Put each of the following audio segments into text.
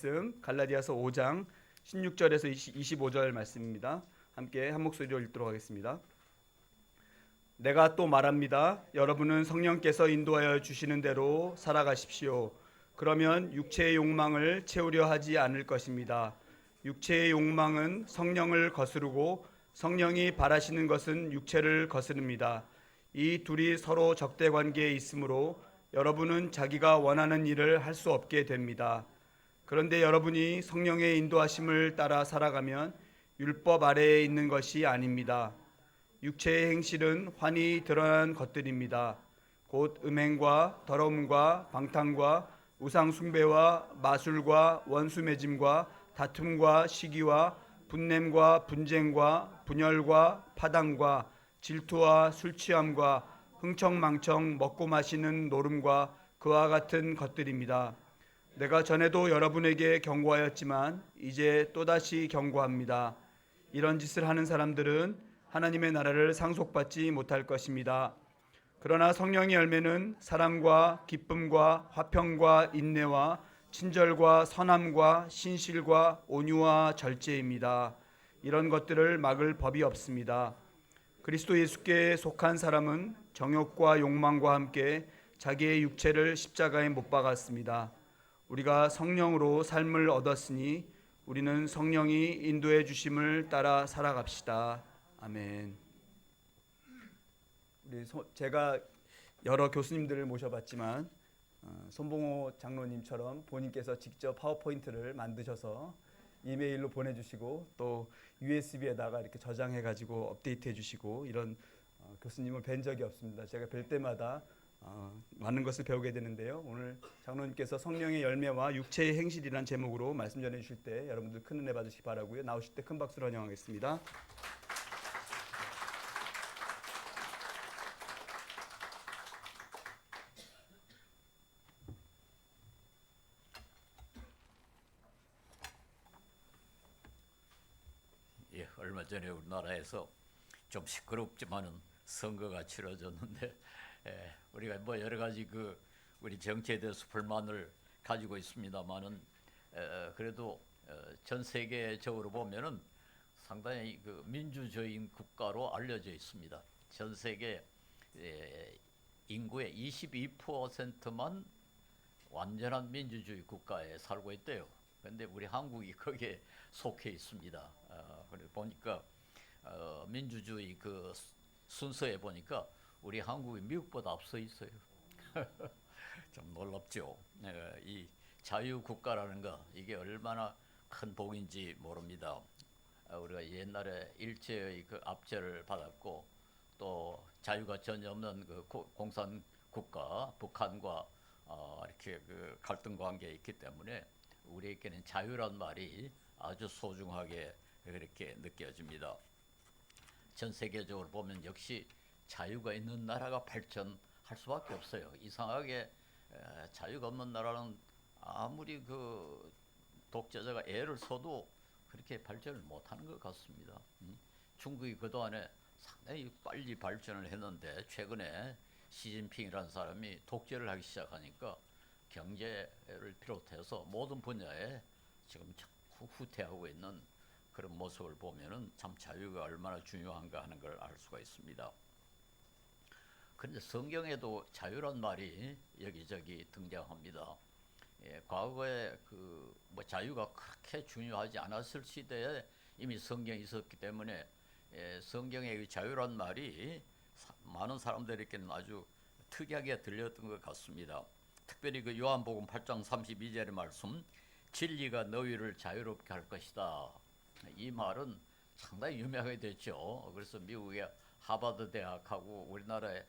말씀 갈라디아서 5장 16절에서 25절 말씀입니다. 함께 한 목소리로 읽도록 하겠습니다. 내가 또 말합니다. 여러분은 성령께서 인도하여 주시는 대로 살아가십시오. 그러면 육체의 욕망을 채우려 하지 않을 것입니다. 육체의 욕망은 성령을 거스르고 성령이 바라시는 것은 육체를 거스릅니다. 이 둘이 서로 적대 관계에 있으므로 여러분은 자기가 원하는 일을 할 수 없게 됩니다. 그런데 여러분이 성령의 인도하심을 따라 살아가면 율법 아래에 있는 것이 아닙니다. 육체의 행실은 환히 드러난 것들입니다. 곧 음행과 더러움과 방탕과 우상 숭배와 마술과 원수 맺음과 다툼과 시기와 분냄과 분쟁과 분열과 파당과 질투와 술 취함과 흥청망청 먹고 마시는 노름과 그와 같은 것들입니다. 내가 전에도 여러분에게 경고하였지만 이제 또다시 경고합니다. 이런 짓을 하는 사람들은 하나님의 나라를 상속받지 못할 것입니다. 그러나 성령의 열매는 사랑과 기쁨과 화평과 인내와 친절과 선함과 신실과 온유와 절제입니다. 이런 것들을 막을 법이 없습니다. 그리스도 예수께 속한 사람은 정욕과 욕망과 함께 자기의 육체를 십자가에 못 박았습니다. 우리가 성령으로 삶을 얻었으니 우리는 성령이 인도해 주심을 따라 살아갑시다. 아멘. 제가 여러 교수님들을 모셔봤지만 손봉호 장로님처럼 본인께서 직접 파워포인트를 만드셔서 이메일로 보내주시고 또 USB에다가 이렇게 저장해가지고 업데이트해주시고 이런 교수님을 뵌 적이 없습니다. 제가 뵐 때마다 많은 것을 배우게 되는데요. 오늘 장로님께서 성령의 열매와 육체의 행실이란 제목으로 말씀 전해 주실 때 여러분들 큰 은혜 받으시기 바라고요. 나오실 때 큰 박수로 환영하겠습니다. 예, 얼마 전에 우리나라에서 좀 시끄럽지만은 선거가 치러졌는데 우리가 뭐 여러 가지 우리 정치에 대해서 불만을 가지고 있습니다만은 그래도 전 세계적으로 보면은 상당히 민주주의 국가로 알려져 있습니다. 전 세계 인구의 22%만 완전한 민주주의 국가에 살고 있대요. 그런데 우리 한국이 거기에 속해 있습니다. 그래 보니까 민주주의 순서에 보니까 우리 한국이 미국보다 앞서 있어요. 좀 놀랍죠. 이 자유국가라는 거 이게 얼마나 큰 복인지 모릅니다. 우리가 옛날에 일제의 압제를 받았고 또 자유가 전혀 없는 공산국가 북한과 이렇게 갈등 관계에 있기 때문에 우리에게는 자유란 말이 아주 소중하게 그렇게 느껴집니다. 전 세계적으로 보면 역시 자유가 있는 나라가 발전할 수밖에 없어요. 이상하게 자유가 없는 나라는 아무리 독재자가 애를 써도 그렇게 발전을 못하는 것 같습니다. 중국이 그동안에 상당히 빨리 발전을 했는데 최근에 시진핑이라는 사람이 독재를 하기 시작하니까 경제를 비롯해서 모든 분야에 지금 후퇴하고 있는 그런 모습을 보면은 참 자유가 얼마나 중요한가 하는 걸 알 수가 있습니다. 그런데 성경에도 자유란 말이 여기저기 등장합니다. 과거에 뭐 자유가 그렇게 중요하지 않았을 시대에 이미 성경이 있었기 때문에 성경의 자유란 말이 많은 사람들에게는 아주 특이하게 들렸던 것 같습니다. 특별히 요한복음 8장 32절의 말씀, 진리가 너희를 자유롭게 할 것이다. 이 말은 상당히 유명하게 됐죠. 그래서 미국의 하버드 대학하고 우리나라의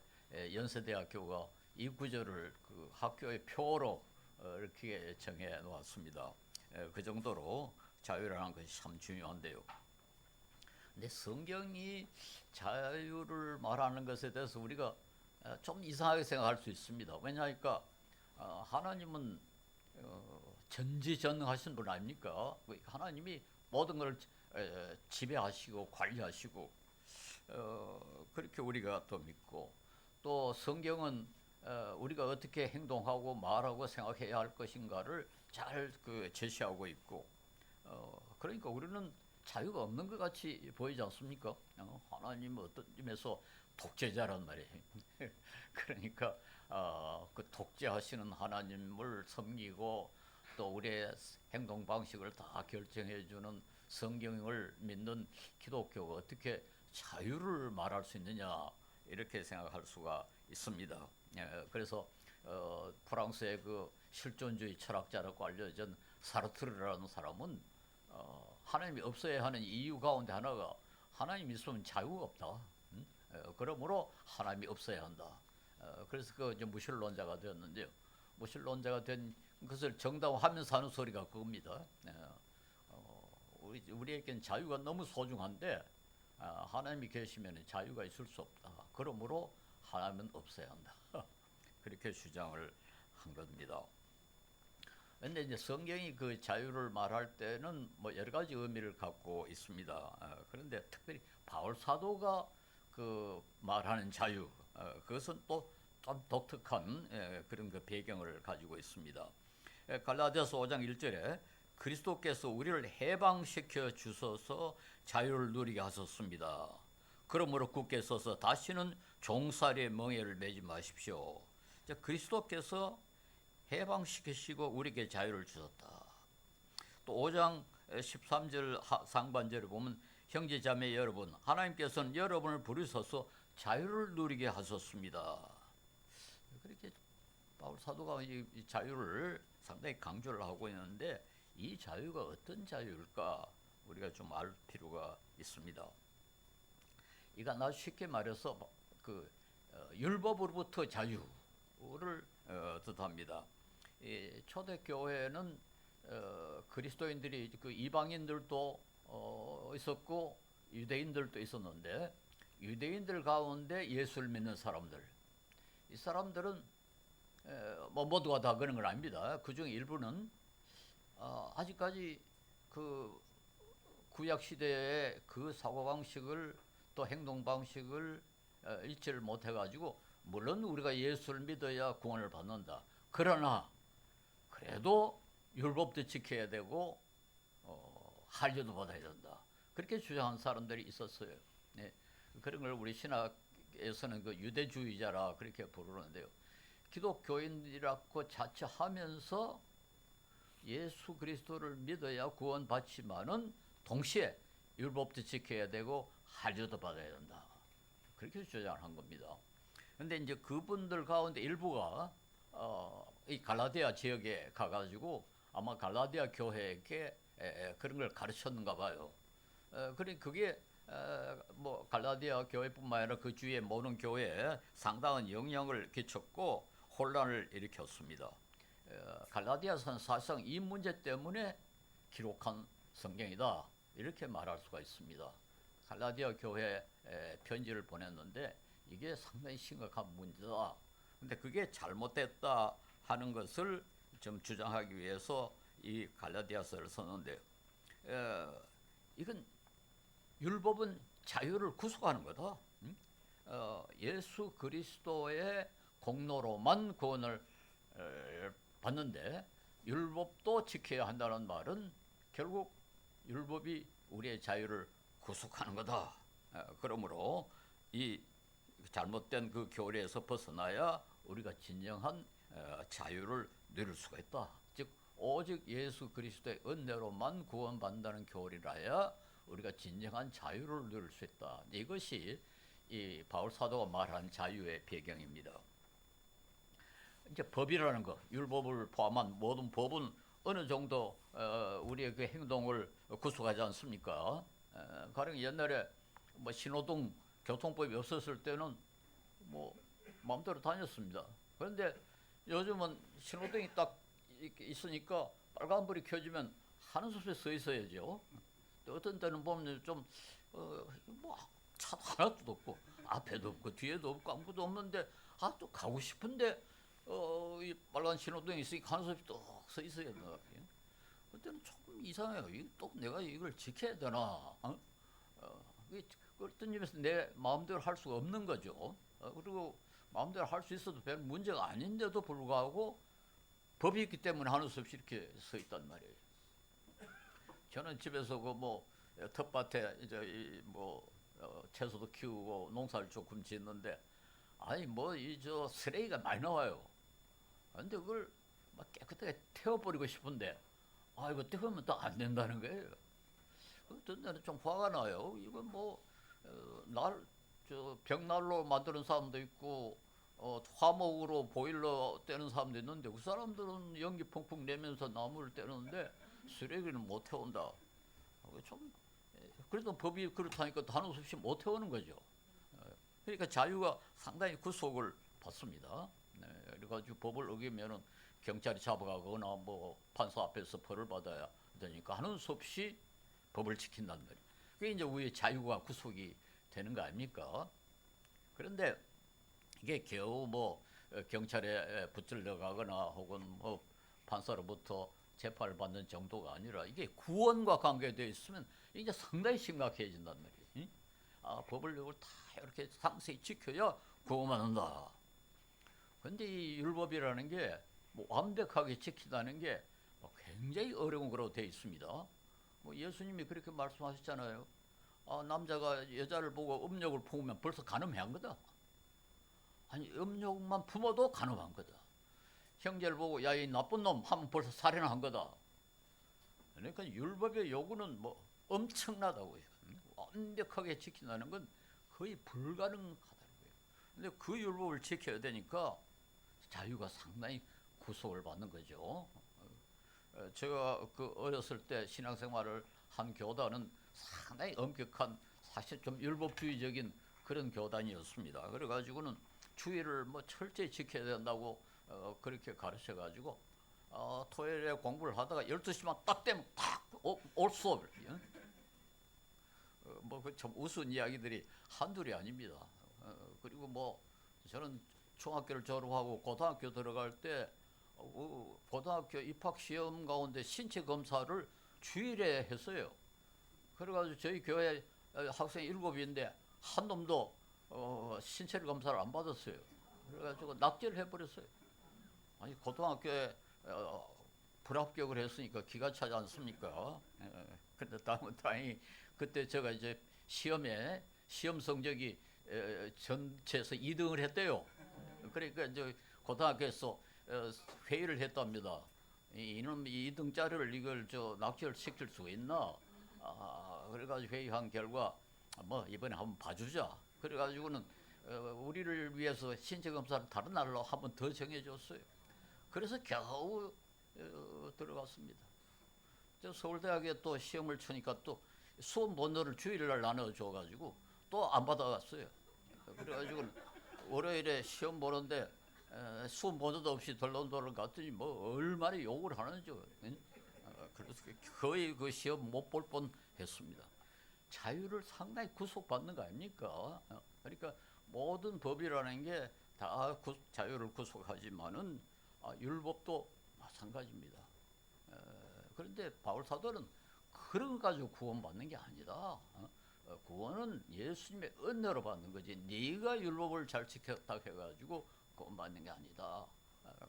연세대학교가 이 구절을 학교의 표어로 이렇게 정해 놓았습니다. 그 정도로 자유라는 것이 참 중요한데요. 근데 성경이 자유를 말하는 것에 대해서 우리가 좀 이상하게 생각할 수 있습니다. 왜냐하니까 하나님은 전지전능하신 분 아닙니까? 하나님이 모든 걸 지배하시고 관리하시고 그렇게 우리가 또 믿고 또 성경은 우리가 어떻게 행동하고 말하고 생각해야 할 것인가를 잘 제시하고 있고, 그러니까 우리는 자유가 없는 것 같이 보이지 않습니까? 하나님은 어떤 점에서 독재자란 말이에요. 그러니까 그 독재하시는 하나님을 섬기고 또 우리의 행동 방식을 다 결정해 주는 성경을 믿는 기독교가 어떻게 자유를 말할 수 있느냐 이렇게 생각할 수가 있습니다. 그래서 프랑스의 그 실존주의 철학자라고 알려진 사르트르라는 사람은 하나님이 없어야 하는 이유 가운데 하나가 하나님이 있으면 자유가 없다. 그러므로 하나님이 없어야 한다. 그래서 그 이제 무신론자가 되었는데요. 무신론자가 된 것을 정당화하면서 하는 소리가 그겁니다. 우리에겐 자유가 너무 소중한데 하나님이 계시면 자유가 있을 수 없다. 그러므로 하나님은 없어야 한다. 그렇게 주장을 한 겁니다. 그런데 이제 성경이 그 자유를 말할 때는 뭐 여러 가지 의미를 갖고 있습니다. 그런데 특별히 바울 사도가 그 말하는 자유, 그것은 또 좀 독특한 그런 그 배경을 가지고 있습니다. 갈라디아서 5장 1절에 그리스도께서 우리를 해방시켜 주셔서 자유를 누리게 하셨습니다. 그러므로 굳게 서서 다시는 종살이의 멍에를 매지 마십시오. 그리스도께서 해방시키시고 우리에게 자유를 주셨다. 또 5장 13절 상반절에 보면 형제자매 여러분, 하나님께서는 여러분을 부르셔서 자유를 누리게 하셨습니다. 그렇게 바울 사도가 이 자유를 상당히 강조를 하고 있는데 이 자유가 어떤 자유일까 우리가 좀 알 필요가 있습니다. 이가 아주 쉽게 말해서 그 율법으로부터 자유를 뜻합니다. 초대교회는 그리스도인들이 그 이방인들도 있었고 유대인들도 있었는데 유대인들 가운데 예수를 믿는 사람들, 이 사람들은 뭐 모두가 다 그런 건 아닙니다. 그중 일부는 아직까지 그 구약 시대의 그 사고 방식을 또 행동 방식을 일치를 못 해가지고 물론 우리가 예수를 믿어야 구원을 받는다. 그러나 그래도 율법도 지켜야 되고 할례도 받아야 된다. 그렇게 주장한 사람들이 있었어요. 네. 그런 걸 우리 신학에서는 그 유대주의자라 그렇게 부르는데요. 기독교인이라고 자처하면서 예수 그리스도를 믿어야 구원받지만은 동시에 율법도 지켜야 되고 할례도 받아야 된다. 그렇게 주장을 한 겁니다. 그런데 이제 그분들 가운데 일부가 이 갈라디아 지역에 가가지고 아마 갈라디아 교회에게 그런 걸 가르쳤는가 봐요. 그러니 그게 뭐 갈라디아 교회뿐만 아니라 그 주위의 모든 교회에 상당한 영향을 끼쳤고 혼란을 일으켰습니다. 갈라디아서는 사실상 이 문제 때문에 기록한 성경이다 이렇게 말할 수가 있습니다. 갈라디아 교회에 편지를 보냈는데 이게 상당히 심각한 문제다. 근데 그게 잘못됐다 하는 것을 좀 주장하기 위해서 이 갈라디아서를 썼는데요. 이건 율법은 자유를 구속하는 거다. 예수 그리스도의 공로로만 구원을 받는데 율법도 지켜야 한다는 말은 결국 율법이 우리의 자유를 구속하는 거다. 그러므로 이 잘못된 그 교리에서 벗어나야 우리가 진정한 자유를 누릴 수가 있다. 즉 오직 예수 그리스도의 은혜로만 구원받는다는 교리라야 우리가 진정한 자유를 누릴 수 있다. 이것이 이 바울 사도가 말한 자유의 배경입니다. 이제 법이라는 것, 율법을 포함한 모든 법은 어느 정도 우리의 그 행동을 구속하지 않습니까? 가령 옛날에 뭐 신호등 교통법이 없었을 때는 뭐 마음대로 다녔습니다. 그런데 요즘은 신호등이 딱 있으니까 빨간불이 켜지면 하는 숲에 서 있어야죠. 어떤 때는 보면 좀 뭐 차 하나도 없고 앞에도 없고 뒤에도 없고 아무것도 없는데 또 가고 싶은데 이 빨간 신호등이 있으니까 하는 숲에 또 서 있어야 된다. 그때는 조금 이상해요. 또 내가 이걸 지켜야 되나? 어떤 점에서 내 마음대로 할 수가 없는 거죠. 그리고 마음대로 할 수 있어도 별 문제가 아닌데도 불구하고 법이 있기 때문에 하는 수 없이 이렇게 서 있단 말이에요. 저는 집에서 그 뭐 텃밭에 이제 뭐 채소도 키우고 농사를 조금 짓는데 아니 뭐 이 저 쓰레기가 많이 나와요. 근데 그걸 막 깨끗하게 태워버리고 싶은데 아 이거 태우면 또 안 된다는 거예요. 어떤 데는 좀 화가 나요. 이건 뭐저 벽난로 만드는 사람도 있고 화목으로 보일러 떼는 사람도 있는데 그 사람들은 연기 펑펑 내면서 나무를 떼는데 쓰레기는 못 태운다. 좀 그래도 법이 그렇다니까 하는 수 없이 못 태우는 거죠. 그러니까 자유가 상당히 구속을 받습니다. 네, 그래가지고 법을 어기면은 경찰이 잡아가거나 뭐 판사 앞에서 벌을 받아야 되니까 하는 수 없이 법을 지킨단 말이에요. 그게 이제 우리의 자유가 구속이 되는 거 아닙니까? 그런데 이게 겨우 뭐 경찰에 붙들려 가거나 혹은 뭐 판사로부터 재판을 받는 정도가 아니라 이게 구원과 관계되어 있으면 이제 상당히 심각해진단 말이에요. 응? 아, 법을 이걸 다 이렇게 상세히 지켜야 구원받는다. 근데 이 율법이라는 게 뭐 완벽하게 지킨다는 게 굉장히 어려운 거로 되어 있습니다. 뭐 예수님이 그렇게 말씀하셨잖아요. 아, 남자가 여자를 보고 음욕을 품으면 벌써 간음한 거다. 아니 음욕만 품어도 간음한 거다. 형제를 보고 야 이 나쁜 놈 하면 벌써 살인한 거다. 그러니까 율법의 요구는 뭐 엄청나다고요. 완벽하게 지킨다는 건 거의 불가능하다고요. 근데 그 율법을 지켜야 되니까 자유가 상당히 구속을 받는 거죠. 제가 그 어렸을 때 신앙생활을 한 교단은 상당히 엄격한 사실 좀 율법주의적인 그런 교단이었습니다. 그래가지고는 주의를 뭐 철저히 지켜야 된다고 그렇게 가르쳐가지고 토요일에 공부를 하다가 12시만 딱 되면 딱 올 수업을 뭐그 참 우스운 이야기들이 한둘이 아닙니다. 그리고 뭐 저는 중학교를 졸업하고 고등학교 들어갈 때 고등학교 입학 시험 가운데 신체 검사를 주일에 했어요. 그래가지고 저희 교회 학생 7인데 한 놈도 신체 검사를 안 받았어요. 그래가지고 낙제를 해버렸어요. 아니 고등학교에 불합격을 했으니까 기가 차지 않습니까? 근데 다행히 그때 제가 이제 시험 성적이 전체에서 2등을 했대요. 그러니까 이제 고등학교에서 회의를 했답니다. 이놈 2등짜리를 이걸 낙제를 시킬 수가 있나? 그래가지고 회의한 결과 뭐 이번에 한번 봐주자. 그래가지고는 우리를 위해서 신체 검사를 다른 날로 한 번 더 정해줬어요. 그래서 겨우 들어갔습니다. 서울대학에 또 시험을 치니까 또 수험 번호를 주일날 나눠줘가지고 또 안 받아갔어요. 그래가지고 월요일에 시험 보는데 수험 번호도 없이 덜렁덜렁 갔더니 뭐 얼마나 욕을 하는지. 그래서 거의 그 시험 못 볼 뻔했습니다. 자유를 상당히 구속받는 거 아닙니까? 그러니까 모든 법이라는 게 다 자유를 구속하지만은 율법도 마찬가지입니다. 그런데 바울 사도는 그런 거 가지고 구원받는 게 아니다. 구원은 예수님의 은혜로 받는 거지. 네가 율법을 잘 지켰다 해가지고 구원받는 게 아니다.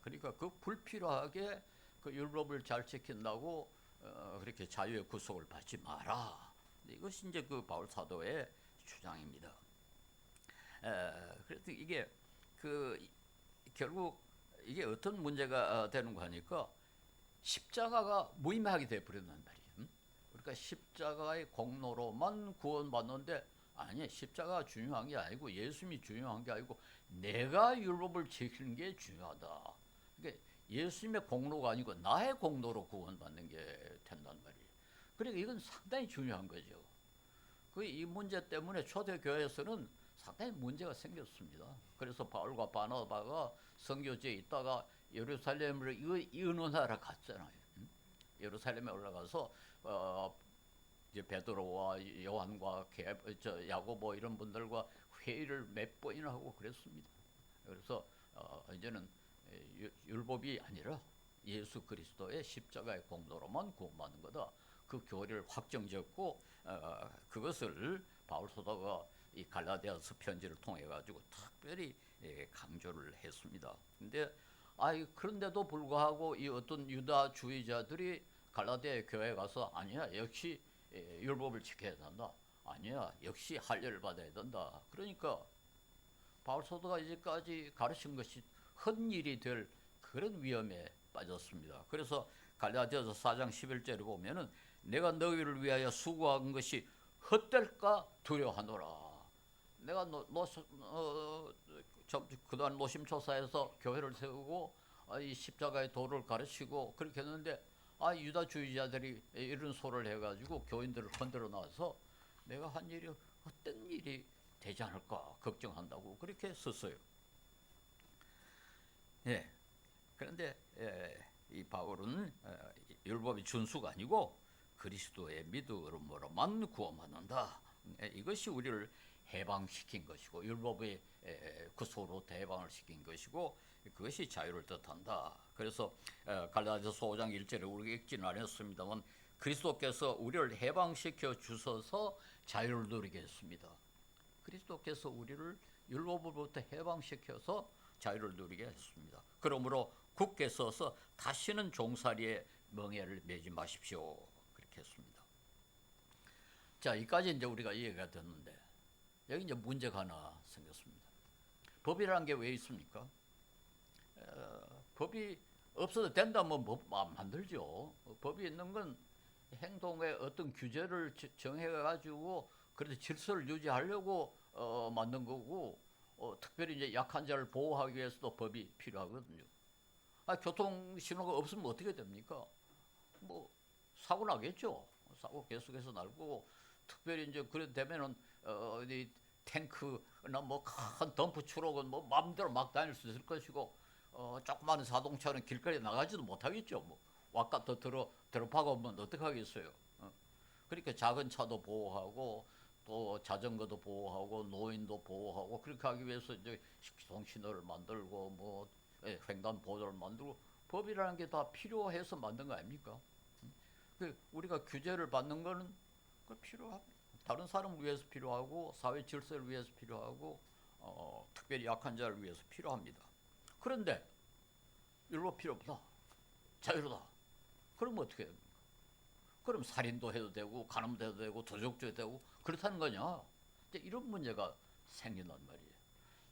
그러니까 그 불필요하게 그 율법을 잘 지킨다고 그렇게 자유의 구속을 받지 마라. 이것이 이제 그 바울 사도의 주장입니다. 그래서 이게 결국 이게 어떤 문제가 되는 거 하니까 십자가가 무의미하게 돼버린단 말이에요. 그러니까 십자가의 공로로만 구원받는데 아니 십자가가 중요한 게 아니고 예수님이 중요한 게 아니고 내가 율법을 지키는 게 중요하다. 그러니까 예수님의 공로가 아니고 나의 공로로 구원받는 게 된단 말이에요. 그러니까 이건 상당히 중요한 거죠. 이 문제 때문에 초대교회에서는 상당히 문제가 생겼습니다. 그래서 바울과 바나바가 선교지에 있다가 예루살렘으로 의논하러 갔잖아요. 예루살렘에 올라가서 이제 베드로와 요한과 야고보 이런 분들과 회의를 몇 번이나 하고 그랬습니다. 그래서 이제는 율법이 아니라 예수 그리스도의 십자가의 공로로만 구원받는 거다. 그 교리를 확정지었고 그것을 바울 사도가 이 갈라디아서 편지를 통해 가지고 특별히 강조를 했습니다. 근데 그런데도 불구하고 이 어떤 유다주의자들이 갈라디아 교회에 가서 아니야 역시 율법을 지켜야 된다. 아니야 역시 할례를 받아야 된다. 그러니까 바울 사도가 이제까지 가르친 것이 헛일이 될 그런 위험에 빠졌습니다. 그래서 갈라디아서 4장 11절에 보면은 내가 너희를 위하여 수고한 것이 헛될까 두려워하노라. 내가 그동안 노심초사해서 교회를 세우고 이 십자가의 도를 가르치고 그렇게 했는데 유다주의자들이 이런 소를 해가지고 교인들을 흔들어 놔서 내가 한 일이 헛된 일이 되지 않을까 걱정한다고 그렇게 썼어요. 예. 그런데 이 바울은 율법의 준수가 아니고 그리스도의 믿음으로만 구원받는다. 이것이 우리를 해방시킨 것이고 율법의 구속으로부터 해방을 시킨 것이고 그것이 자유를 뜻한다. 그래서 갈라디아서 5장 1절에 우리가 읽지는 않았습니다만 그리스도께서 우리를 해방시켜 주셔서 자유를 누리게 했습니다. 그리스도께서 우리를 율법으로부터 해방시켜서 자유를 누리게 했습니다. 그러므로 굳게 서서 다시는 종살이의 멍에를 매지 마십시오. 그렇게 했습니다. 자, 여기까지 이제 우리가 이해가 됐는데 여기 이제 문제가 하나 생겼습니다. 법이라는 게 왜 있습니까? 법이 없어도 된다면 법 만들죠. 법이 있는 건 행동의 어떤 규제를 정해가지고 그래서 질서를 유지하려고 만든 거고 특별히 이제 약한 자를 보호하기 위해서도 법이 필요하거든요. 교통 신호가 없으면 어떻게 됩니까? 뭐 사고 나겠죠. 사고 계속해서 날 거고 특별히 이제 그래 되면은 이 탱크나 뭐 큰 덤프 트럭은 뭐 마음대로 막 다닐 수 있을 것이고 조그마한 자동차는 길거리에 나가지도 못하겠죠. 뭐 와까 더 들어박으면 어떡하겠어요. 그러니까 작은 차도 보호하고 또 자전거도 보호하고 노인도 보호하고 그렇게 하기 위해서 이제 기동 신호를 만들고 뭐 횡단 보도를 만들고 법이라는 게 다 필요해서 만든 거 아닙니까? 우리가 규제를 받는 거는 필요합니다. 다른 사람을 위해서 필요하고 사회 질서를 위해서 필요하고 특별히 약한 자를 위해서 필요합니다. 그런데 율법 필요 없다. 자유로다. 그러면 어떻게 됩니까? 그럼 살인도 해도 되고 간음도 해도 되고 도적도 되고 그렇다는 거냐? 이런 문제가 생긴단 말이에요.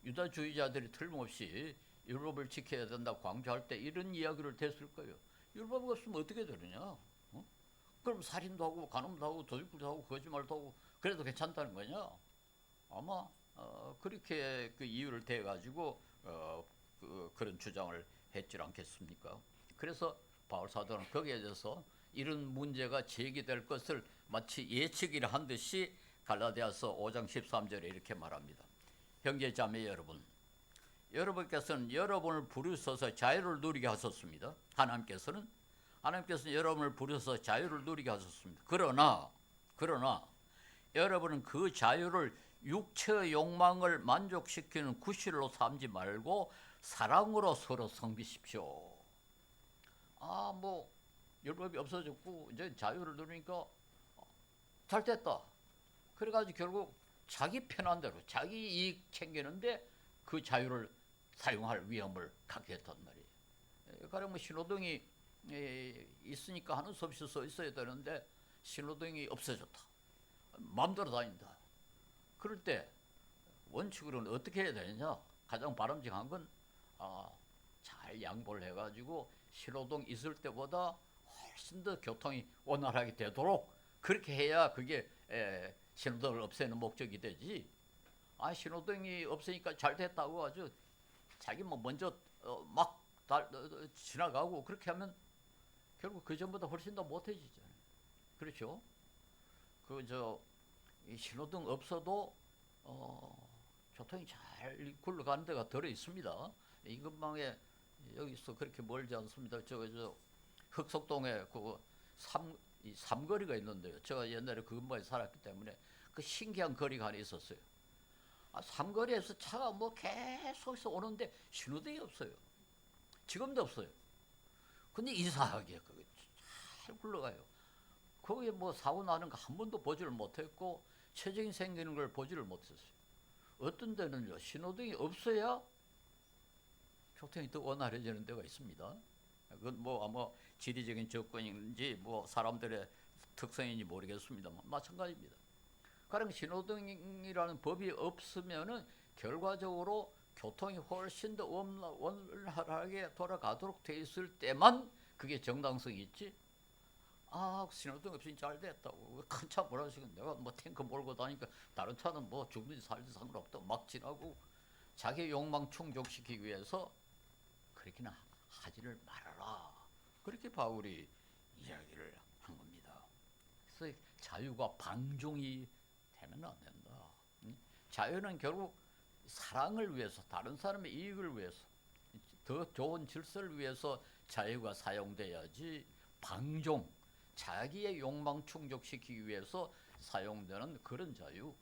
유다주의자들이 틀림없이 율법을 지켜야 된다 강조할 때 이런 이야기를 했을 거예요. 율법이 없으면 어떻게 되느냐? 그럼 살인도 하고 간음도 하고 도둑질도 하고 거짓말도 하고 그래도 괜찮다는 거냐? 아마 그렇게 그 이유를 대 가지고 그런 주장을 했지 않겠습니까? 그래서 바울 사도는 거기에 대해서 이런 문제가 제기될 것을 마치 예측이라 한 듯이 갈라디아서 5장 13절에 이렇게 말합니다. 형제 자매 여러분, 여러분께서는 여러분을 부르셔서 자유를 누리게 하셨습니다. 하나님께서는 여러분을 부르셔서 자유를 누리게 하셨습니다. 그러나 여러분은 그 자유를 육체의 욕망을 만족시키는 구실로 삼지 말고 사랑으로 서로 섬기십시오. 뭐 율법이 없어졌고 이제 자유를 누리니까 잘 됐다. 그래가지고 결국 자기 편한 대로 자기 이익 챙기는데 그 자유를 사용할 위험을 갖게 했단 말이에요. 가령 뭐 신호등이 있으니까 하는 수 없이 서 있어야 되는데 신호등이 없어졌다. 마음대로 다닌다. 그럴 때 원칙으로는 어떻게 해야 되느냐? 가장 바람직한 건 잘 양보를 해가지고 신호등 있을 때보다 훨씬 더 교통이 원활하게 되도록 그렇게 해야 그게 신호등을 없애는 목적이 되지. 신호등이 없으니까 잘 됐다고 아주 자기 뭐 먼저 막 지나가고 그렇게 하면 결국 그 전보다 훨씬 더 못해지잖아요. 그렇죠? 이 신호등 없어도 교통이 잘 굴러가는 데가 들어 있습니다. 이 근방에 여기서 그렇게 멀지 않습니다. 흑석동에 삼거리가 있는데요. 제가 옛날에 그 근방에 살았기 때문에 그 신기한 거리가 하나 있었어요. 삼거리에서 차가 뭐 계속해서 오는데 신호등이 없어요. 지금도 없어요. 근데 이상하게 그게 잘 굴러가요. 거기에 뭐 사고 나는 거 한 번도 보지를 못했고 체증이 생기는 걸 보지를 못했어요. 어떤 데는요 신호등이 없어야 교통이 더 원활해지는 데가 있습니다. 그건 뭐 아마 지리적인 조건인지 뭐 사람들의 특성인지 모르겠습니다만 마찬가지입니다. 가령 신호등이라는 법이 없으면은 결과적으로 교통이 훨씬 더 원활하게 돌아가도록 돼 있을 때만 그게 정당성이 있지. 아, 신호등 없으니 잘 됐다고. 큰 차 몰아주시고 내가 뭐 탱크 몰고 다니니까 다른 차는 뭐 죽든지 살든지 상관없다. 막 지나고 자기 욕망 충족시키기 위해서 그렇게는 하지를 말아라. 그렇게 바울이 이야기를 한 겁니다. 그래서 자유가 방종이 되면 안 된다. 자유는 결국 사랑을 위해서, 다른 사람의 이익을 위해서, 더 좋은 질서를 위해서 자유가 사용돼야지 방종, 자기의 욕망 충족시키기 위해서 사용되는 그런 자유,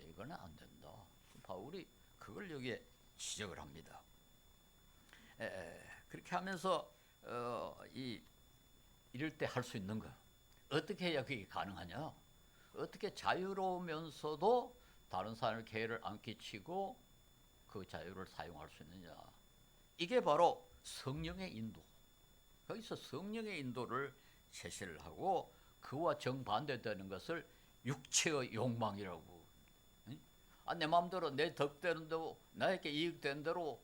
이거는 안 된다. 바울이 그걸 여기에 지적을 합니다. 그렇게 하면서 이럴 때 할 수 있는 거 어떻게 해야 그게 가능하냐? 어떻게 자유로우면서도 다른 사람을 개를 안 끼치고 그 자유를 사용할 수 있느냐? 이게 바로 성령의 인도. 거기서 성령의 인도를 제시를 하고 그와 정반대되는 것을 육체의 욕망이라고. 내 마음대로 내 덕되는 대로 나에게 이익된 대로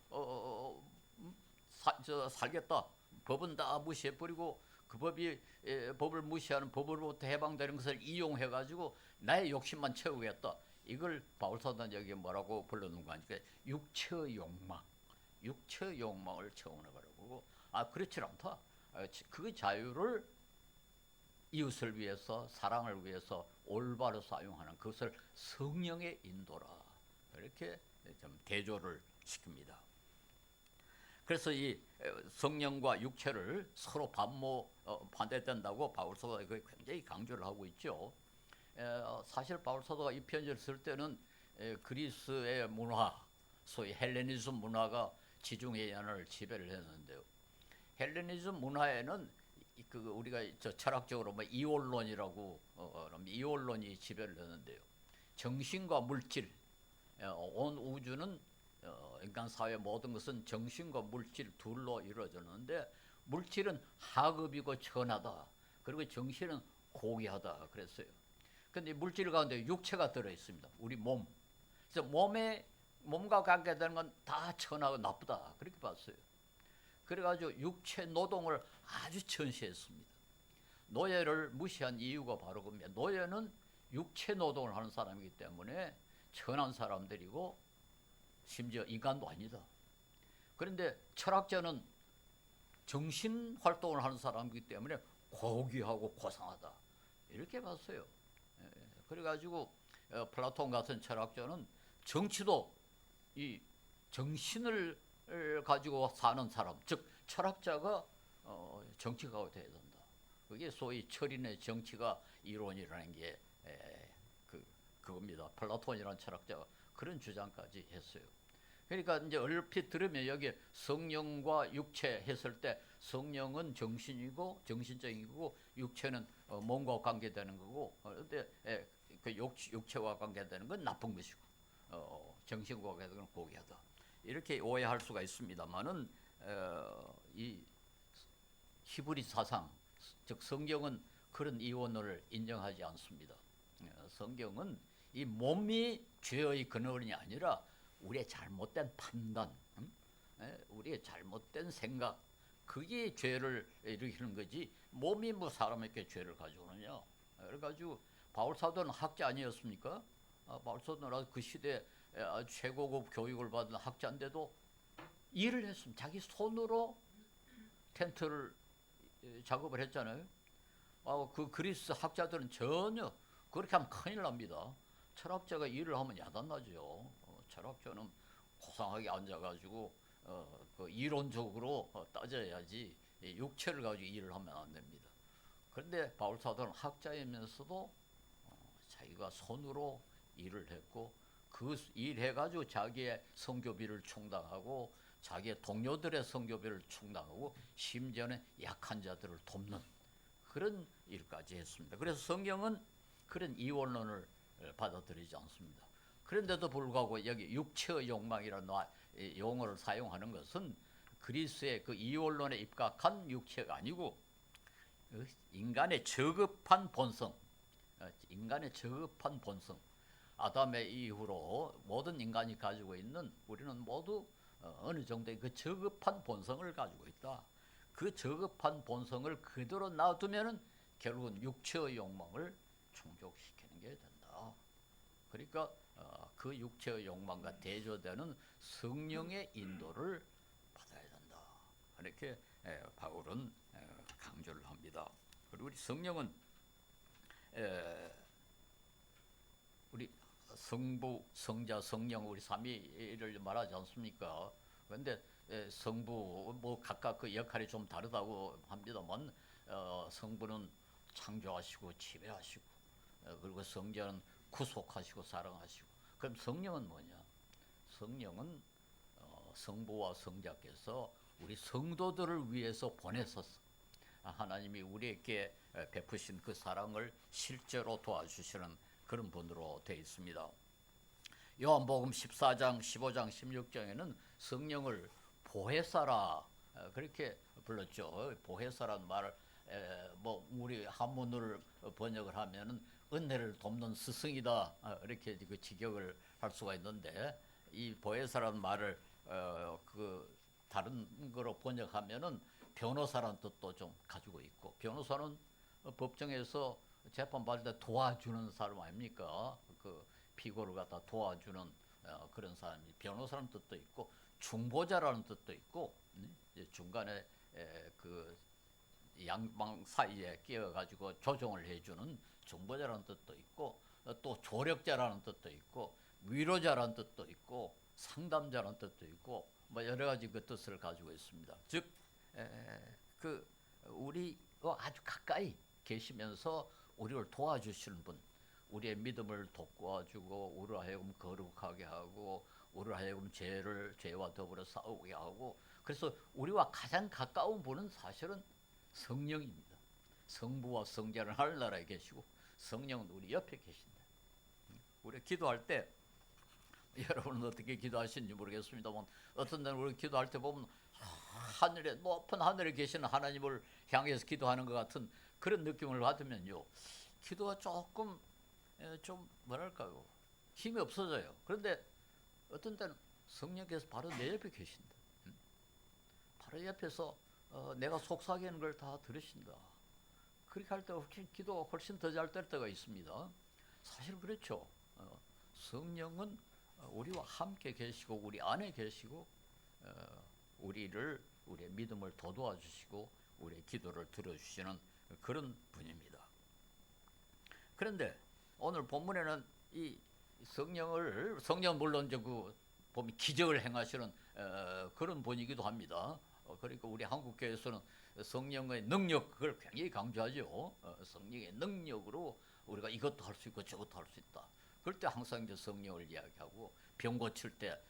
살겠다. 법은 다 무시해버리고 그 법을 무시하는 법으로부터 해방되는 것을 이용해가지고 나의 욕심만 채우겠다. 이걸 바울사도는 여기 뭐라고 불러놓은 거 아니까 육체의 욕망, 육체의 욕망을 채워나가라고. 그렇지 않다. 그 자유를 이웃을 위해서, 사랑을 위해서 올바로 사용하는 그것을 성령의 인도라. 이렇게 좀 대조를 시킵니다. 그래서 이 성령과 육체를 서로 반대된다고 바울사도가 굉장히 강조를 하고 있죠. 사실 바울사도가 이 편지를 쓸 때는 그리스의 문화, 소위 헬레니즘 문화가 지중해 연안을 지배를 했는데요. 헬레니즘 문화에는 우리가 철학적으로 뭐 이원론이라고 이원론이 지배를 했는데요. 정신과 물질, 온 우주는 인간 사회 모든 것은 정신과 물질 둘로 이루어졌는데 물질은 하급이고 천하다. 그리고 정신은 고귀하다 그랬어요. 근데 물질 가운데 육체가 들어 있습니다. 우리 몸. 그래서 몸과 관계되는 건 다 천하고 나쁘다. 그렇게 봤어요. 그래가지고 육체 노동을 아주 전시했습니다. 노예를 무시한 이유가 바로 그겁니다. 노예는 육체 노동을 하는 사람이기 때문에 천한 사람들이고 심지어 인간도 아니다. 그런데 철학자는 정신 활동을 하는 사람이기 때문에 고귀하고 고상하다. 이렇게 봤어요. 그래가지고 플라톤 같은 철학자는 정치도 이 정신을 가지고 사는 사람, 즉 철학자가 정치가가 돼야 된다. 그게 소위 철인의 정치가 이론이라는 게 그겁니다. 플라톤이라는 철학자가 그런 주장까지 했어요. 그러니까 이제 얼핏 들으면 여기 성령과 육체 했을 때 성령은 정신이고 정신적이고 육체는 몸과 관계되는 거고, 그런데 그 육체와 관계되는 건 나쁜 것이고 정신과 관계되는 건 고귀하다. 이렇게 오해할 수가 있습니다만은 이 히브리 사상, 즉 성경은 그런 이원을 인정하지 않습니다. 성경은 이 몸이 죄의 근원이 아니라 우리의 잘못된 판단, 우리의 잘못된 생각, 그게 죄를 일으키는 거지 몸이 뭐 사람에게 죄를 가져오느냐. 그래가지고 바울사도는 학자 아니었습니까? 바울사도는 그 시대에 최고급 교육을 받은 학자인데도 일을 했습니다. 자기 손으로 텐트를 작업을 했잖아요. 그 그리스 학자들은 전혀 그렇게 하면 큰일 납니다. 철학자가 일을 하면 야단나죠. 철학자는 고상하게 앉아가지고 그 이론적으로 따져야지 육체를 가지고 일을 하면 안 됩니다. 그런데 바울사도는 학자이면서도 자기가 손으로 일을 했고 그 일해가지고 자기의 선교비를 충당하고 자기의 동료들의 선교비를 충당하고 심지어는 약한 자들을 돕는 그런 일까지 했습니다. 그래서 성경은 그런 이원론을 받아들이지 않습니다. 그런데도 불구하고 여기 육체의 욕망이라는 용어를 사용하는 것은 그리스의 그 이원론에 입각한 육체가 아니고 인간의 저급한 본성, 인간의 저급한 본성. 아담의 이후로 모든 인간이 가지고 있는 우리는 모두 어느 정도의 그 저급한 본성을 가지고 있다. 그 저급한 본성을 그대로 놔두면은 결국은 육체의 욕망을 충족시키는 게 된다. 그러니까 그 육체의 욕망과 대조되는 성령의 인도를 받아야 된다. 이렇게 바울은 강조를 합니다. 그리고 우리 성령은 우리 성부, 성자, 성령 우리 삼위를 말하지 않습니까? 그런데 성부 뭐 각각 그 역할이 좀 다르다고 합니다만 성부는 창조하시고 지배하시고 그리고 성자는 구속하시고 사랑하시고 그럼 성령은 뭐냐? 성령은 성부와 성자께서 우리 성도들을 위해서 보내셨어. 하나님이 우리에게 베푸신 그 사랑을 실제로 도와주시는 그런 분으로 되어 있습니다. 요한복음 14장, 15장, 16장에는 성령을 보혜사라 그렇게 불렀죠. 보혜사라는 말을 뭐 우리 한문을 번역을 하면은 은혜를 돕는 스승이다 이렇게 그 직역을 할 수가 있는데 이 보혜사라는 말을 그 다른 거로 번역하면은 변호사라는 뜻도 좀 가지고 있고 변호사는 법정에서 재판 받을 때 도와주는 사람 아닙니까? 그 피고를 갖다 도와주는 그런 사람이 변호사라는 뜻도 있고 중보자라는 뜻도 있고 중간에 그 양방 사이에 끼어가지고 조정을 해주는 중보자라는 뜻도 있고 또 조력자라는 뜻도 있고 위로자라는 뜻도 있고 상담자라는 뜻도 있고 뭐 여러 가지 그 뜻을 가지고 있습니다. 즉 그 우리와 아주 가까이 계시면서 우리를 도와주시는 분, 우리의 믿음을 돋궈주고 우리를 하여금 거룩하게 하고 우리를 하여금 죄와 더불어 싸우게 하고 그래서 우리와 가장 가까운 분은 사실은 성령입니다. 성부와 성자는 하늘나라에 계시고 성령은 우리 옆에 계신다. 우리 기도할 때 여러분은 어떻게 기도하시는지 모르겠습니다만 어떤 때는 우리 기도할 때 보면 하늘에 높은 하늘에 계시는 하나님을 향해서 기도하는 것 같은 그런 느낌을 받으면요 기도가 조금 좀 뭐랄까요 힘이 없어져요. 그런데 어떤 때는 성령께서 바로 내 옆에 계신다. 바로 옆에서 내가 속삭이는 걸 다 들으신다. 그렇게 할 때 기도가 훨씬 더 잘 될 때가 있습니다. 사실 그렇죠. 성령은 우리와 함께 계시고 우리 안에 계시고 우리의 믿음을 돋워 주시고 우리의 기도를 들어주시는 그런 분입니다. 그런데 오늘 본문에는 이 성령 물론 그 보면 기적을 행하시는 그런 분이기도 합니다. 그러니까 우리 한국 교회에서는 성령의 능력 그걸 굉장히 강조하죠. 성령의 능력으로 우리가 이것도 할 수 있고 저것도 할 수 있다. 그럴 때 항상 이제 성령을 이야기하고 병 고칠 때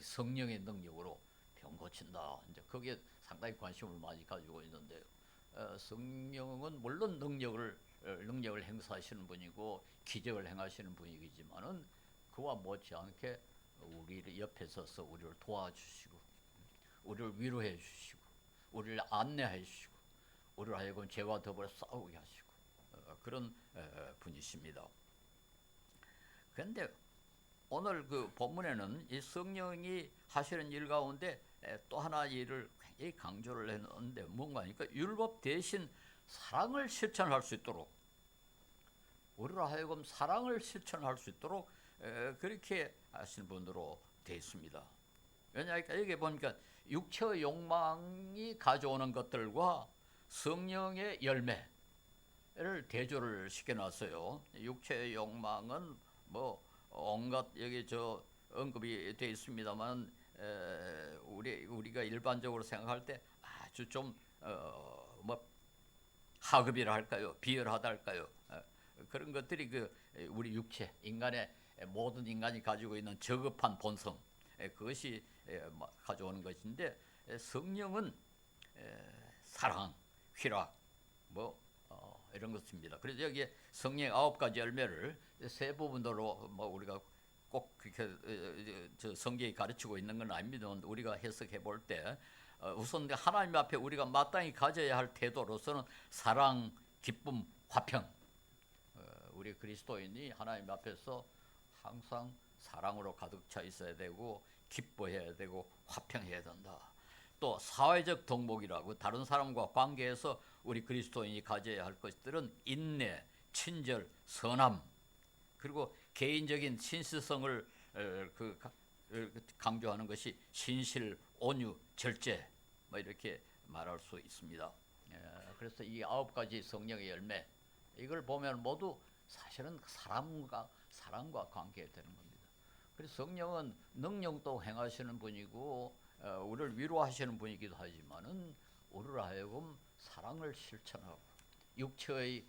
성령의 능력으로 병 고친다. 이제 거기에 상당히 관심을 많이 가지고 있는데요. 성령은 물론 능력을 행사하시는 분이고 기적을 행하시는 분이지만은 그와 못지않게 우리 옆에 서서 우리를 도와주시고 우리를 위로해 주시고 우리를 안내해 주시고 우리를 하여금 죄와 더불어 싸우게 하시고 그런 분이십니다. 그런데 오늘 그 본문에는 이 성령이 하시는 일 가운데 또 하나 일을 굉장히 강조를 했는데 뭔가 하니까 율법 대신 사랑을 실천할 수 있도록 우리로 하여금 사랑을 실천할 수 있도록 그렇게 하시는 분으로 되어 있습니다. 왜냐하니까 여기 보니까 육체의 욕망이 가져오는 것들과 성령의 열매를 대조를 시켜놨어요. 육체의 욕망은 뭐 온갖 여기 언급이 되어 있습니다만 우리가 일반적으로 생각할 때 아주 좀 뭐 하급이라 할까요, 비열하다 할까요, 그런 것들이 우리 육체 인간의 모든 인간이 가지고 있는 저급한 본성 그것이 가져오는 것인데 성령은 사랑, 희락 뭐 이런 것입니다. 그래서 여기에 성령의 9가지 열매를 세 부분으로 뭐 우리가 꼭 그렇게 성경이 가르치고 있는 건 아닙니다. 우리가 해석해 볼 때 우선 하나님 앞에 우리가 마땅히 가져야 할 태도로서는 사랑, 기쁨, 화평. 우리 그리스도인이 하나님 앞에서 항상 사랑으로 가득 차 있어야 되고 기뻐해야 되고 화평해야 된다. 또 사회적 덕목이라고 다른 사람과 관계에서 우리 그리스도인이 가져야 할 것들은 인내, 친절, 선함, 그리고 개인적인 신실성을 강조하는 것이 신실, 온유, 절제, 뭐 이렇게 말할 수 있습니다. 그래서 이 9가지 성령의 열매, 이걸 보면 모두 사실은 사랑과 관계되는 겁니다. 그래서 성령은 능력도 행하시는 분이고 우리를 위로하시는 분이기도 하지만은 우리로 하여금 사랑을 실천하고 육체의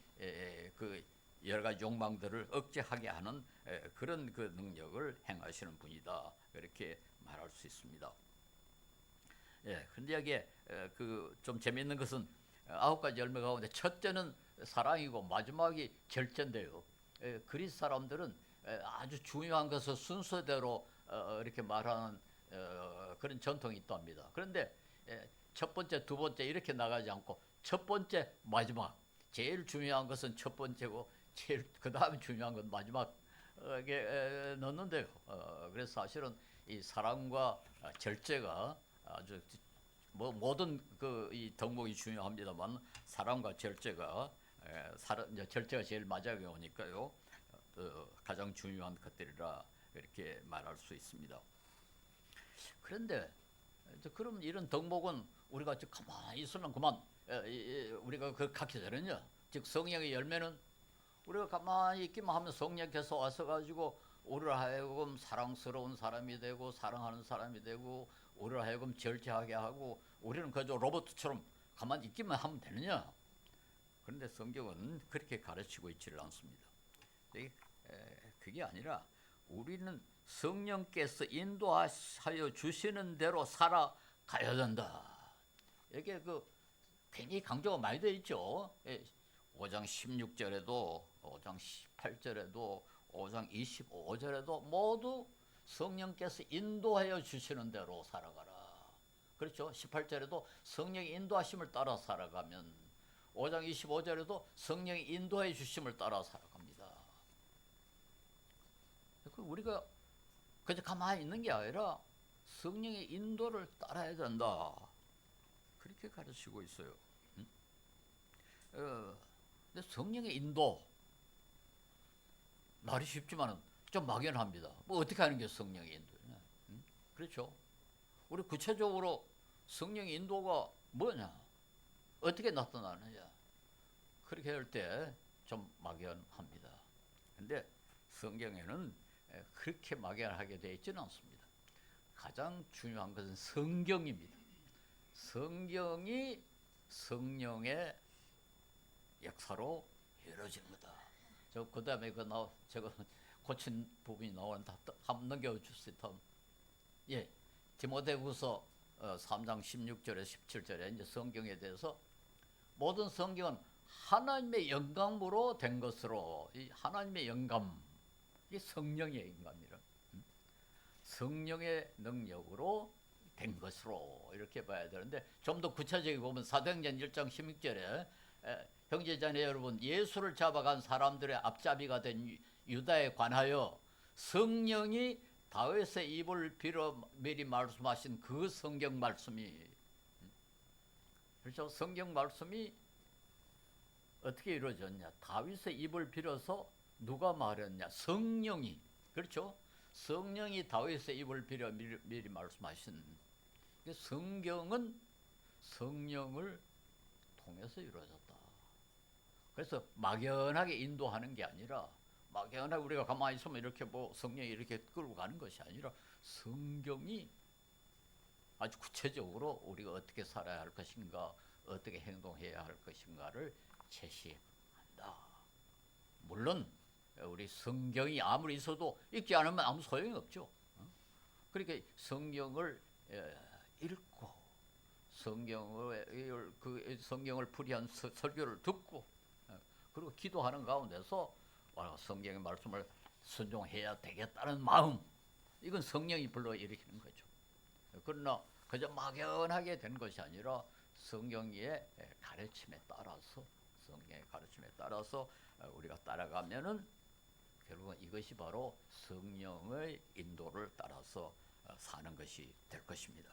그 여러 가지 욕망들을 억제하게 하는 그런 그 능력을 행하시는 분이다. 이렇게 말할 수 있습니다. 그런데 여기에 그 좀 재미있는 것은 9가지 열매 가운데 첫째는 사랑이고 마지막이 절제인데요. 그리스 사람들은 아주 중요한 것을 순서대로 이렇게 말하는 그런 전통이 있답니다. 그런데 첫 번째, 두 번째 이렇게 나가지 않고 첫 번째, 마지막, 제일 중요한 것은 첫 번째고 제일 그 다음에 중요한 건 마지막에 넣는데요. 그래서 사실은 이 사랑과 절제가 아주 뭐 모든 그 이 덕목이 중요합니다만 사랑과 절제가 절제가 제일 마지막에 오니까요. 가장 중요한 것들이라 이렇게 말할 수 있습니다. 그런데 그럼 이런 덕목은 우리가 가만히 있으면 그만 우리가 그 갖게 되느냐? 즉 성령의 열매는 우리가 가만히 있기만 하면 성령께서 와서 가지고 우리를 하여금 사랑스러운 사람이 되고 사랑하는 사람이 되고 우리를 하여금 절제하게 하고 우리는 그저 로봇처럼 가만히 있기만 하면 되느냐? 그런데 성경은 그렇게 가르치고 있지를 않습니다. 그게 아니라 우리는 성령께서 인도하여 주시는 대로 살아가야 된다. 이게 괜히 강조가 많이 되어 있죠. 5장 16절에도 5장 18절에도 5장 25절에도 모두 성령께서 인도하여 주시는 대로 살아가라. 그렇죠. 18절에도 성령의 인도하심을 따라 살아가면 5장 25절에도 성령의 인도해 주심을 따라 살아갑니다. 우리가 그저 가만히 있는 게 아니라 성령의 인도를 따라야 된다. 그렇게 가르치고 있어요. 근데 성령의 인도 말이 쉽지만은 좀 막연합니다. 뭐 어떻게 하는 게 성령의 인도냐? 그렇죠. 우리 구체적으로 성령의 인도가 뭐냐? 어떻게 나타나느냐? 그렇게 할 때 좀 막연합니다. 근데 성경에는 그렇게 막연하게 되어 있지는 않습니다. 가장 중요한 것은 성경입니다. 성경이 성령의 역사로 이루어지는 거다. 그 다음에 제가 고친 부분이 나오는데 한번 넘겨주세요. 예, 디모데후서 3장 16절에 17절에 이제 성경에 대해서 모든 성경은 하나님의 영감으로 된 것으로 이 하나님의 영감 이게 성령의 영감이라 성령의 능력으로 된 것으로 이렇게 봐야 되는데 좀 더 구체적으로 보면 사도행전 1장 16절에 형제자매 여러분 예수를 잡아간 사람들의 앞잡이가 된 유다에 관하여 성령이 다윗의 입을 빌어 미리 말씀하신 그 성경 말씀이 그렇죠. 성경 말씀이 어떻게 이루어졌냐? 다윗의 입을 빌어서 누가 말했냐? 성령이 그렇죠. 성령이 다윗의 입을 빌어 미리 말씀하신 성경은 성령을 통해서 이루어졌다. 그래서 막연하게 인도하는 게 아니라 막연하게 우리가 가만히 있으면 이렇게 뭐 성령이 이렇게 끌고 가는 것이 아니라 성경이 아주 구체적으로 우리가 어떻게 살아야 할 것인가 어떻게 행동해야 할 것인가를 제시한다. 물론 우리 성경이 아무리 있어도 읽지 않으면 아무 소용이 없죠. 그러니까 성경을 읽고 성경을 풀이한 설교를 듣고 그리고 기도하는 가운데서 성경의 말씀을 순종해야 되겠다는 마음 이건 성령이 불러일으키는 거죠. 그러나 그저 막연하게 된 것이 아니라 성경의 가르침에 따라서 우리가 따라가면은 결국은 이것이 바로 성령의 인도를 따라서 사는 것이 될 것입니다.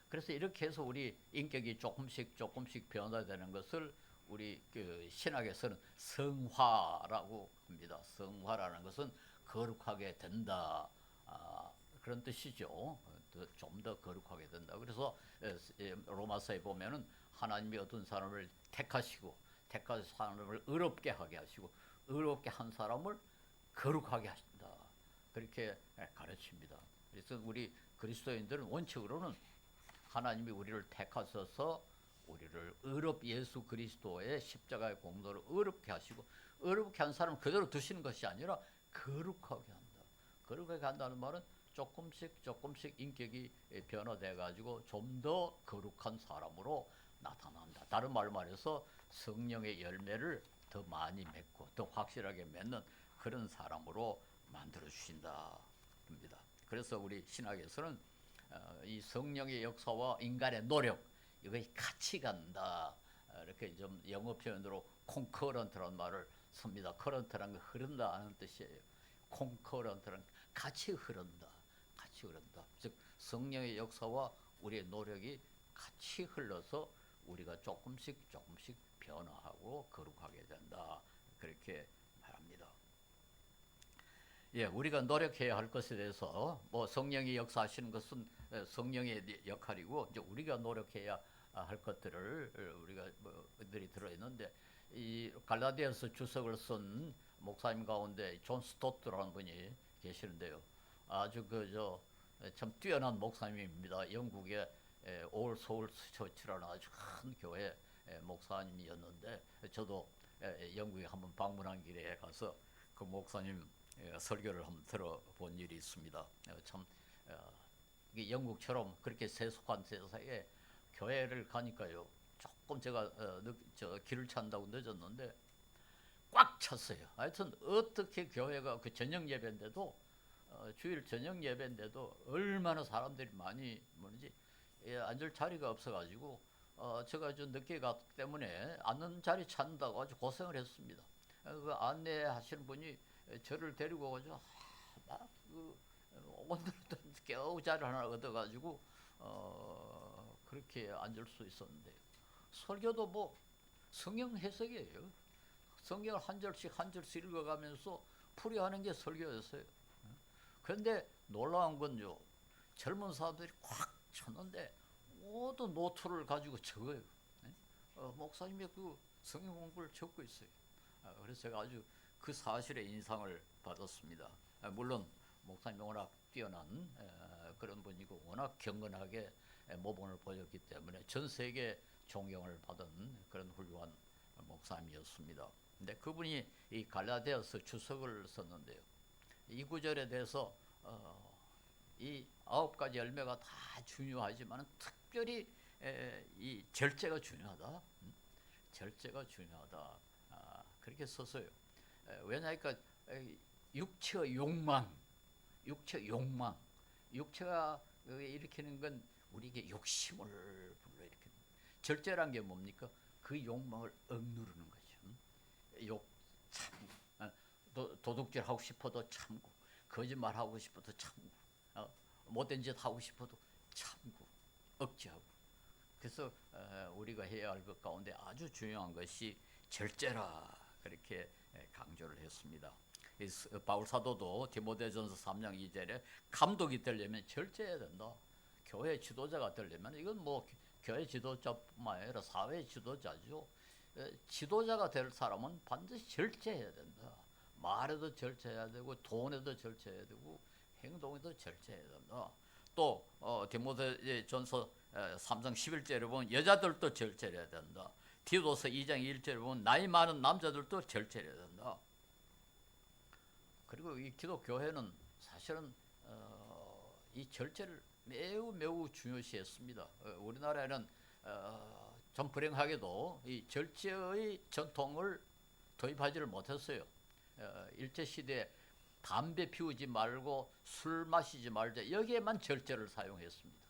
그래서 이렇게 해서 우리 인격이 조금씩 변화되는 것을 우리 그 신학에서는 성화라고 합니다. 성화라는 것은 거룩하게 된다, 그런 뜻이죠. 좀 더 거룩하게 된다. 그래서 로마서에 보면은 하나님이 어떤 사람을 택하신 사람을 의롭게 하게 하시고 의롭게 한 사람을 거룩하게 하신다. 그렇게 가르칩니다. 그래서 우리 그리스도인들은 원칙으로는 하나님이 우리를 택하셔서 우리를 예수 그리스도의 십자가의 공로를 의롭게 하시고 의롭게 한 사람을 그대로 두시는 것이 아니라 거룩하게 한다. 거룩하게 한다는 말은 조금씩 인격이 변화돼 가지고 좀 더 거룩한 사람으로 나타난다. 다른 말로 말해서 성령의 열매를 더 많이 맺고 더 확실하게 맺는 그런 사람으로 만들어 주신다. 입니다. 그래서 우리 신학에서는 이 성령의 역사와 인간의 노력 이것이 같이 간다. 이렇게 좀 영어 표현으로 concurrent라는 말을 씁니다. current라는 게 흐른다 하는 뜻이에요. concurrent라는 같이 흐른다. 즉 성령의 역사와 우리의 노력이 같이 흘러서 우리가 조금씩 변화하고 거룩하게 된다. 그렇게 말합니다. 예, 우리가 노력해야 할 것에 대해서 뭐 성령이 역사하시는 것은 성령의 역할이고 이제 우리가 노력해야 할 것들을 우리가 뭐들이 들어 있는데 이 갈라디아서 주석을 쓴 목사님 가운데 존 스토트라는 분이 계시는데요. 아주 참 뛰어난 목사님입니다. 영국의 올 소울 처치라는 아주 큰 교회 목사님이었는데 저도 영국에 한번 방문한 길에 가서 그 목사님 설교를 한번 들어본 일이 있습니다. 참 영국처럼 그렇게 세속한 세상에 교회를 가니까요. 조금 제가 길을 찾는다고 늦었는데 꽉 찼어요. 하여튼 어떻게 교회가 그 저녁 예배인데도 주일 저녁 예배인데도 얼마나 사람들이 많이 모는지 앉을 자리가 없어가지고 제가 좀 늦게 갔기 때문에 앉는 자리 찾는다고 아주 고생을 했습니다. 그 안내하시는 분이 저를 데리고 가서 오늘도 겨우 자리 하나 얻어가지고 그렇게 앉을 수 있었는데 설교도 뭐 성경 해석이에요. 성경을 한 절씩 읽어가면서 풀이하는 게 설교였어요. 그런데 놀라운 건요, 젊은 사람들이 꽉 찼는데 모두 노트를 가지고 적어요. 목사님의 그 성경 공부를 적고 있어요. 그래서 제가 아주 그 사실에 인상을 받았습니다. 물론 목사님이 워낙 뛰어난 그런 분이고 워낙 경건하게 모범을 보였기 때문에 전 세계 존경을 받은 그런 훌륭한 목사님이었습니다. 근데 그분이 이 갈라디아서 주석을 썼는데요. 이 구절에 대해서 이 9가지 열매가 다 중요하지만 특별히 이 절제가 중요하다. 절제가 중요하다. 그렇게 썼어요. 왜냐하니까 육체의 욕망, 육체가 일으키는 건 우리에게 욕심을 불러일으키는. 절제란 게 뭡니까? 그 욕망을 억누르는 거죠. 참고, 도둑질 하고 싶어도 참고, 거짓말 하고 싶어도 참고, 못된 짓 하고 싶어도 참고, 억제하고. 그래서 우리가 해야 할 것 가운데 아주 중요한 것이 절제라 그렇게 강조를 했습니다. 바울 사도도 디모데전서 3장 2절에 감독이 되려면 절제해야 된다. 교회 지도자가 되려면 이건 뭐 교회 지도자뿐만 아니라 사회 지도자죠. 지도자가 될 사람은 반드시 절제해야 된다. 말에도 절제해야 되고 돈에도 절제해야 되고 행동에도 절제해야 된다. 또 디모데전서 3장 11절에 보면 여자들도 절제해야 된다. 디도서 2장 1절에 보면 나이 많은 남자들도 절제해야 된다. 그리고 이 기독교회는 사실은 이 절제를 매우 중요시했습니다. 우리나라에는 좀 불행하게도 이 절제의 전통을 도입하지를 못했어요. 일제시대에 담배 피우지 말고 술 마시지 말자 여기에만 절제를 사용했습니다.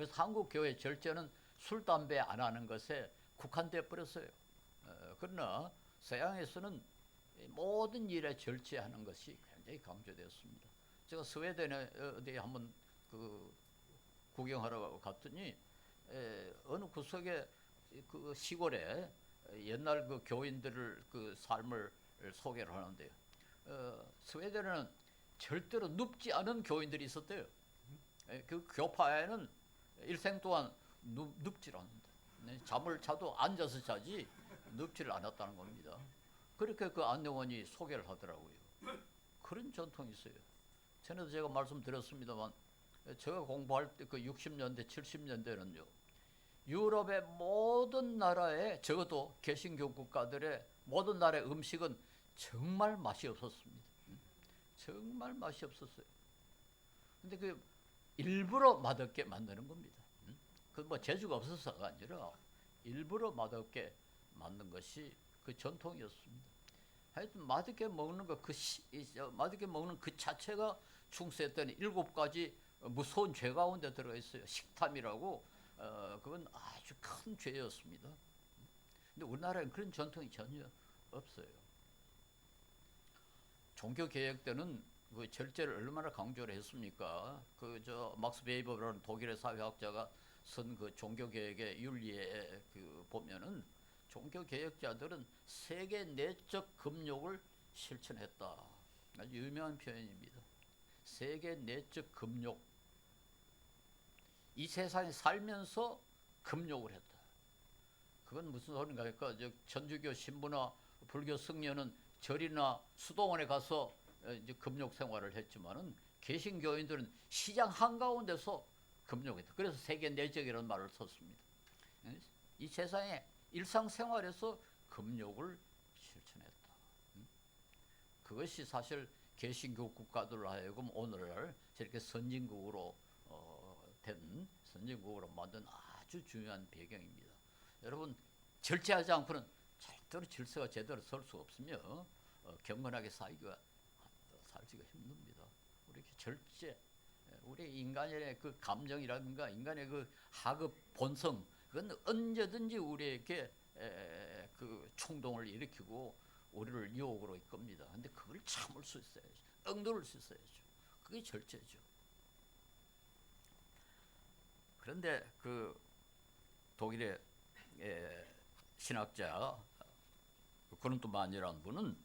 그래서 한국 교회 절제는 술, 담배 안 하는 것에 국한돼 버렸어요. 그러나 서양에서는 모든 일에 절제하는 것이 굉장히 강조되었습니다. 제가 스웨덴에 어디 한번 그 구경하러 갔더니 어느 구석에 그 시골에 옛날 그 교인들을 그 삶을 소개를 하는데요. 스웨덴에는 절대로 눕지 않은 교인들이 있었대요. 그 교파에는 일생 동안 눕질 않는다. 잠을 자도 앉아서 자지 눕지를 않았다는 겁니다. 그렇게 그 안내원이 소개를 하더라고요. 그런 전통이 있어요. 전에도 제가 말씀드렸습니다만 제가 공부할 때 그 60년대, 70년대는요. 유럽의 모든 나라의 적어도 개신교 국가들의 모든 나라의 음식은 정말 맛이 없었습니다. 정말 맛이 없었어요. 근데 그 일부러 맛없게 만드는 겁니다. 그 뭐 재주가 없어서가 아니라 일부러 맛없게 만든 것이 그 전통이었습니다. 하여튼 맛있게 먹는 거 맛있게 먹는 그 자체가 중세때는 7가지 무서운 죄 가운데 들어 있어요. 식탐이라고 그건 아주 큰 죄였습니다. 근데 우리나라에는 그런 전통이 전혀 없어요. 종교 개혁 때는 그 절제를 얼마나 강조를 했습니까? 그 저 막스 베이버라는 독일의 사회학자가 쓴 그 종교 개혁의 윤리에 그 보면은 종교 개혁자들은 세계 내적 금욕을 실천했다. 아주 유명한 표현입니다. 세계 내적 금욕. 이 세상에 살면서 금욕을 했다. 그건 무슨 소린가 할까? 천주교 신부나 불교 승려는 절이나 수도원에 가서 이제 금욕 생활을 했지만은 개신교인들은 시장 한가운데서 금욕했다. 그래서 세계 내적이라는 말을 썼습니다. 이 세상에 일상생활에서 금욕을 실천했다. 그것이 사실 개신교 국가들로 하여금 오늘날 저렇게 선진국으로 된 선진국으로 만든 아주 중요한 배경입니다. 여러분 절제하지 않고는 절대로 질서가 제대로 설 수 없으며 경건하게 살기가 힘듭니다. 우리 이렇게 절제, 우리 인간의 그 감정이라든가 인간의 그 하급 본성, 그건 언제든지 우리에게 그 충동을 일으키고 우리를 유혹으로 이끕니다. 근데 그걸 참을 수 있어야죠. 억누를 수 있어야죠. 그게 절제죠. 그런데 그 독일의 신학자 그룬트만이라는 분은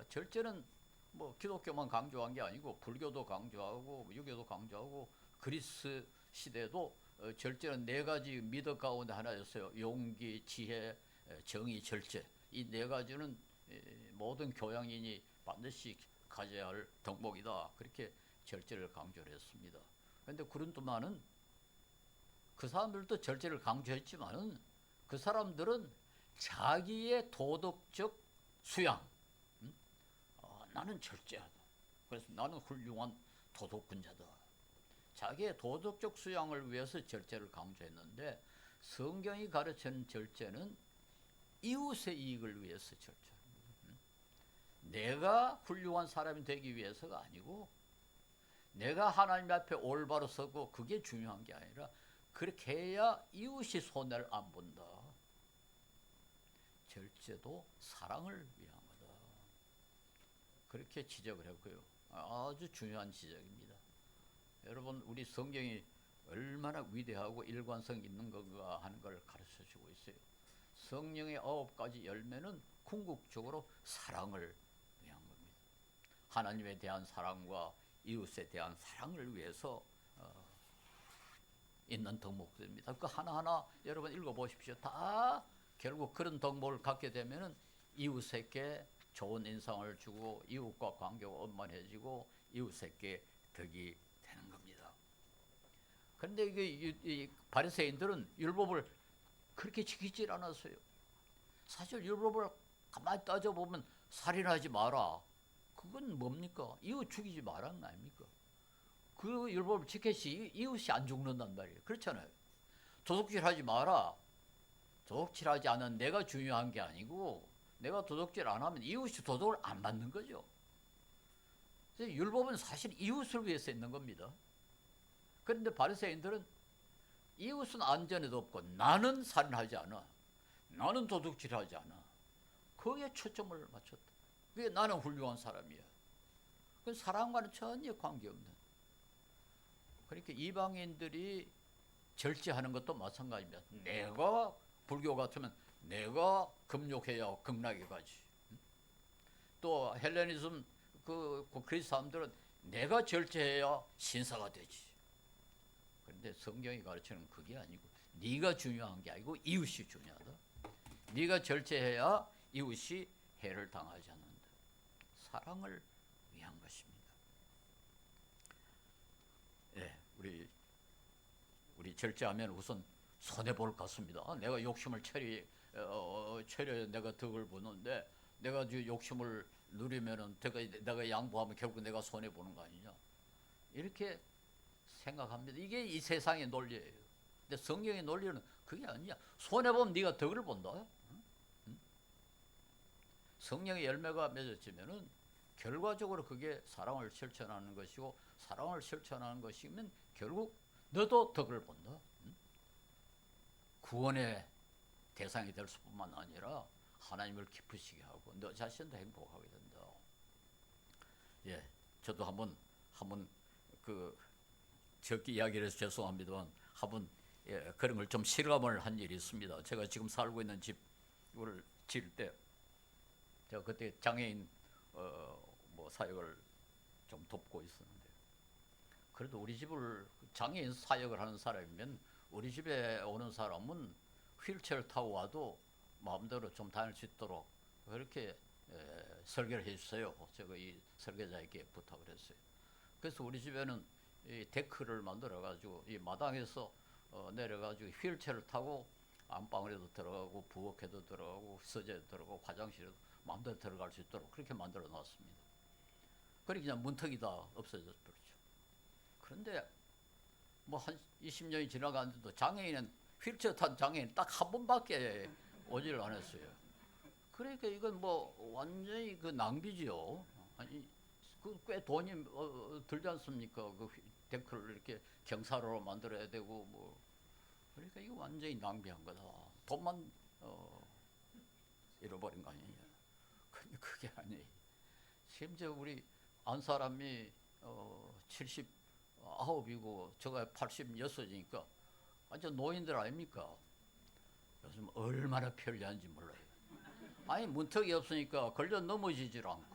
절제는 뭐 기독교만 강조한 게 아니고 불교도 강조하고 유교도 강조하고 그리스 시대도 절제는 4가지 미덕 가운데 하나였어요. 용기, 지혜, 정의, 절제. 이 4가지는 모든 교양인이 반드시 가져야 할 덕목이다. 그렇게 절제를 강조를 했습니다. 그런데 그룬트만은 그 사람들도 절제를 강조했지만은 그 사람들은 자기의 도덕적 수양, 나는 절제하다. 그래서 나는 훌륭한 도덕군자다. 자기의 도덕적 수양을 위해서 절제를 강조했는데 성경이 가르치는 절제는 이웃의 이익을 위해서 절제합니다. 내가 훌륭한 사람이 되기 위해서가 아니고 내가 하나님 앞에 올바로 서고 그게 중요한 게 아니라 그렇게 해야 이웃이 손해를 안 본다. 절제도 사랑을 위한 거다. 그렇게 지적을 했고요. 아주 중요한 지적입니다. 여러분 우리 성경이 얼마나 위대하고 일관성 있는 건가 하는 걸 가르쳐주고 있어요. 성령의 9가지 열매는 궁극적으로 사랑을 위한 겁니다. 하나님에 대한 사랑과 이웃에 대한 사랑을 위해서 있는 덕목들입니다. 그 하나하나 여러분 읽어보십시오. 다 결국 그런 덕목을 갖게 되면은 이웃에게 좋은 인상을 주고 이웃과 관계가 원만해지고 이웃에게 덕이 되는 겁니다. 그런데 이 바리새인들은 율법을 그렇게 지키질 않았어요. 사실 율법을 가만히 따져보면 살인하지 마라. 그건 뭡니까? 이웃 죽이지 마라는 거 아닙니까? 그 율법을 지켜야지 이웃이 안 죽는단 말이에요. 그렇잖아요. 도둑질하지 마라. 도둑질하지 않은 내가 중요한 게 아니고 내가 도둑질 안 하면 이웃이 도둑을 안 받는 거죠. 그래서 율법은 사실 이웃을 위해서 있는 겁니다. 그런데 바리새인들은 이웃은 안전에도 없고 나는 살인하지 않아. 나는 도둑질하지 않아. 거기에 초점을 맞췄다. 그게 나는 훌륭한 사람이야. 그 사랑과는 전혀 관계없는. 그러니까 이방인들이 절제하는 것도 마찬가지입니다. 내가 불교 같으면 내가 금욕해야 극락에 가지. 또 헬레니즘 그 그리스 사람들은 내가 절제해야 신사가 되지. 그런데 성경이 가르치는 그게 아니고 네가 중요한 게 아니고 이웃이 중요하다. 네가 절제해야 이웃이 해를 당하지 않는다. 사랑을 위한 것입니다. 예, 우리 절제하면 우선 손해 볼 것 같습니다. 내가 욕심을 체려야 내가 덕을 보는데 내가 욕심을 누리면은 내가 양보하면 결국 내가 손해 보는 거 아니냐? 이렇게 생각합니다. 이게 이 세상의 논리예요. 근데 성경의 논리는 그게 아니야. 손해 보면 네가 덕을 본다. 성령의 열매가 맺어지면은 결과적으로 그게 사랑을 실천하는 것이고 사랑을 실천하는 것이면 결국 너도 덕을 본다. 구원의 대상이 될 수뿐만 아니라 하나님을 기쁘시게 하고 너 자신도 행복하게 된다. 예, 저도 한번 그 적기 이야기를 해서 죄송합니다만 한번 그런 걸 좀 실감을 한 일이 있습니다. 제가 지금 살고 있는 집을 지을 때 제가 그때 장애인 뭐 사역을 좀 돕고 있었는데 그래도 우리 집을 장애인 사역을 하는 사람이면 우리 집에 오는 사람은 휠체어를 타고 와도 마음대로 좀 다닐 수 있도록 그렇게 설계를 해주세요. 제가 이 설계자에게 부탁을 했어요. 그래서 우리 집에는 이 데크를 만들어 가지고 이 마당에서 내려 가지고 휠체어를 타고 안방에도 들어가고 부엌에도 들어가고 서재도 들어가고 화장실에도 마음대로 들어갈 수 있도록 그렇게 만들어 놨습니다. 그러니까 그냥 문턱이 다 없어져 버렸죠. 그런데 뭐 한 20년이 지나갔는데도 장애인은 휠체어 탄 장애인 딱 한 번밖에 오지를 않았어요. 그러니까 이건 뭐 완전히 그 낭비지요. 아니 그 꽤 돈이 들지 않습니까? 그 데크를 이렇게 경사로로 만들어야 되고 뭐 그러니까 이거 완전히 낭비한 거다. 돈만 잃어버린 거 아니냐. 근데 그게 아니에요. 심지어 우리 안 사람이 79이고 저가 86이니까 완전 노인들 아닙니까? 요즘 얼마나 편리한지 몰라요. 아니 문턱이 없으니까 걸려 넘어지질 않고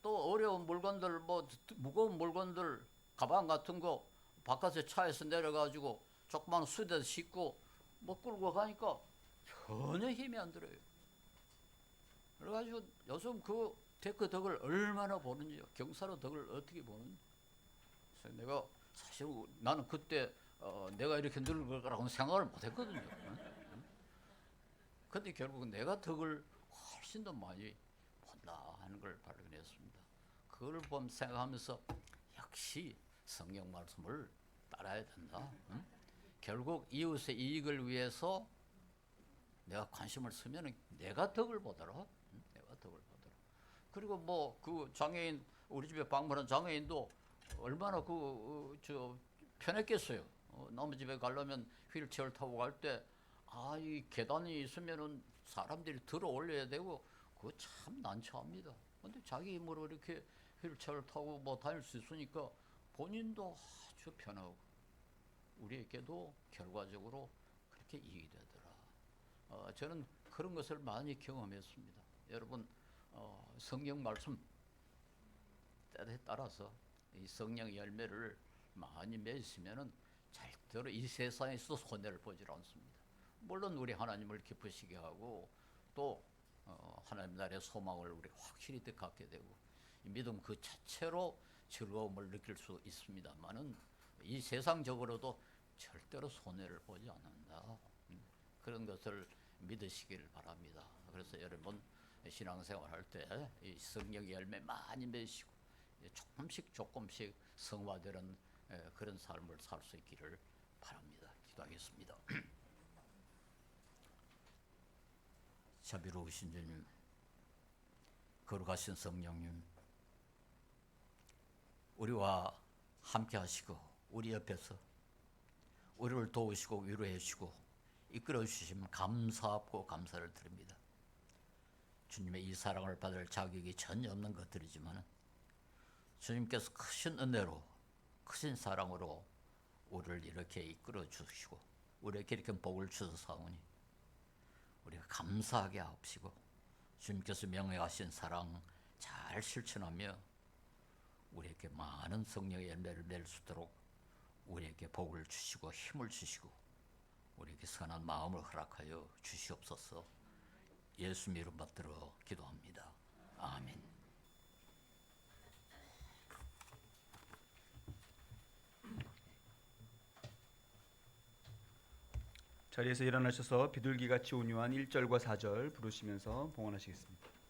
또 어려운 물건들 뭐 무거운 물건들 가방 같은 거 바깥에 차에서 내려가지고 조그만 수대에서 싣고 뭐 끌고 가니까 전혀 힘이 안 들어요. 그래가지고 요즘 그 데크 덕을 얼마나 보는지요. 경사로 덕을 어떻게 보는지. 그래서 내가 사실 나는 그때 내가 이렇게 늙을 거라고 생각을 못했거든요. 근데 결국은 내가 덕을 훨씬 더 많이 본다 하는 걸 발견했습니다. 그걸 생각하면서 역시 성경 말씀을 따라야 된다. 응? 결국 이웃의 이익을 위해서 내가 관심을 쓰면 내가 덕을 보더라. 응? 내가 덕을 보더라. 그리고 뭐 그 장애인 우리 집에 방문한 장애인도 얼마나 편했겠어요. 남의 집에 가려면 휠체어를 타고 갈 때 이 계단이 있으면은 사람들이 들어 올려야 되고 그거 참 난처합니다. 근데 자기 힘으로 이렇게 휠체어를 타고 뭐 다닐 수 있으니까 본인도 아주 편하고 우리에게도 결과적으로 그렇게 이익이 되더라. 저는 그런 것을 많이 경험했습니다. 여러분 성경 말씀 때에 따라서 이 성령 열매를 많이 맺으시면은 절대로 이 세상에서 손해를 보질 않습니다. 물론 우리 하나님을 기쁘시게 하고 또 하나님 나라의 소망을 우리 확실히 더 갖게 되고 믿음 그 자체로 즐거움을 느낄 수 있습니다만은 이 세상적으로도 절대로 손해를 보지 않는다. 그런 것을 믿으시길 바랍니다. 그래서 여러분 신앙생활 할 때 이 성령의 열매 많이 맺으시고 조금씩 성화되는 그런 삶을 살 수 있기를 바랍니다. 기도하겠습니다. 자비로우신 주님, 거룩하신 성령님, 우리와 함께 하시고 우리 옆에서 우리를 도우시고 위로해 주시고 이끌어 주시면 감사하고 감사를 드립니다. 주님의 이 사랑을 받을 자격이 전혀 없는 것들이지만 주님께서 크신 은혜로 크신 사랑으로 우리를 이렇게 이끌어 주시고 우리에게 이렇게 복을 주사오니 우리가 감사하게 하옵시고 주님께서 명령하신 사랑 잘 실천하며 우리에게 많은 성령의 열매를 낼 수 있도록 우리에게 복을 주시고 힘을 주시고 우리에게 선한 마음을 허락하여 주시옵소서. 예수 이름 받들어 기도합니다. 아멘. 자리에서 일어나셔서 비둘기같이 온유한 1절과 4절 부르시면서 봉헌하시겠습니다.